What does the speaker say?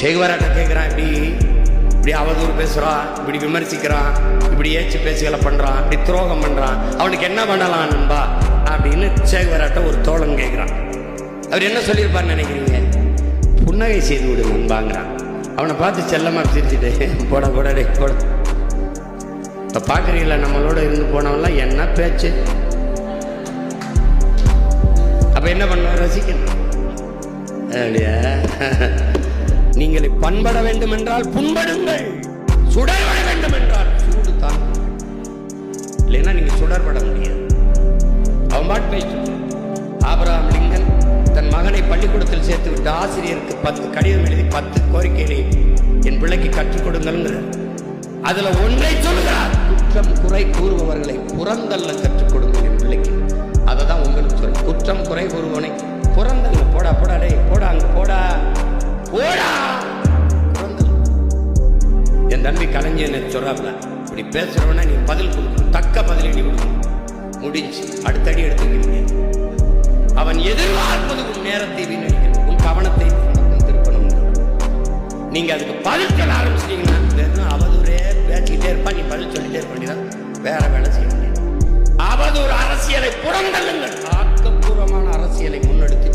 சேகுவாராட்ட கேட்குறான், இப்படி அவதூறு பேசுகிறான், இப்படி விமர்சிக்கிறான், இப்படி ஏச்சு பேச்சுகளை பண்ணுறான், இப்படி துரோகம் பண்ணுறான், அவனுக்கு என்ன பண்ணலாம் நண்பா அப்படின்னு சேகுவாராட்ட ஒரு தோழன் கேட்குறான். அவர் என்ன சொல்லியிருப்பார்னு நினைக்கிறீங்க? புன்னகை செய்து விடு நண்பாங்கிறான். அவனை பார்த்து செல்லமாக சிரிச்சுட்டு போட போடே போட. இப்போ பார்க்குறீங்களா, நம்மளோட இருந்து போனவன்லாம் என்ன பேச்சு. அப்போ என்ன பண்ண, ரசிக்கணும். அப்படியா, நீங்கள் பண்பட வேண்டும் என்றால் புண்படுங்கள், சுடர்பட வேண்டும் என்றால் சூடு தான். இல்லைன்னா நீங்க சுடர்பட முடியாது. அவன் பாட்டு பேசிட்டு, ஆபிரகாம் லிங்கன் தன் மகனை பள்ளிக்கூடத்தில் சேர்த்து விட்டு ஆசிரியருக்கு 10 கடிதம் எழுதி 10 கோரிக்கைகளை என் பிள்ளைக்கு கற்றுக் கொடுங்கள். அதுல ஒன்றை சொல்கிறார், குற்றம் குறை கூறுபவர்களை புறந்தல்ல கற்றுக் கொடுங்கள் என் பிள்ளைக்கு. அதை தான் உங்களுக்கு சொல்ல, குற்றம் குறை கூறுவனை புறந்தல்ல. போடா போடா டே போடா, அங்க போடா போடா. என் தம்பி கலைஞர் சொல்றாப்ல, இப்படி பேசுறவனா நீ பதில் கொடுக்கணும், தக்க பதிலடி கொடுக்கணும். முடிஞ்சு அடுத்த அடி எடுத்துக்கிறீங்க. அவன் எதிர்பார்ப்பது உன் நேரத்தை வீணடிக்கணும், உன் கவனத்தை திருப்பணும். நீங்க அதுக்கு பதில் சொல்ல ஆரம்பிச்சிட்டீங்கன்னா அவதூறே பேசிக்கிட்டே இருப்பா, நீ பதில் சொல்லிட்டே இருக்க வேண்டியதான், வேற வேலை செய்ய முடியாது. அவதூறு அரசியலை புறந்தள்ளுங்கள், ஆக்கப்பூர்வமான அரசியலை முன்னெடுத்து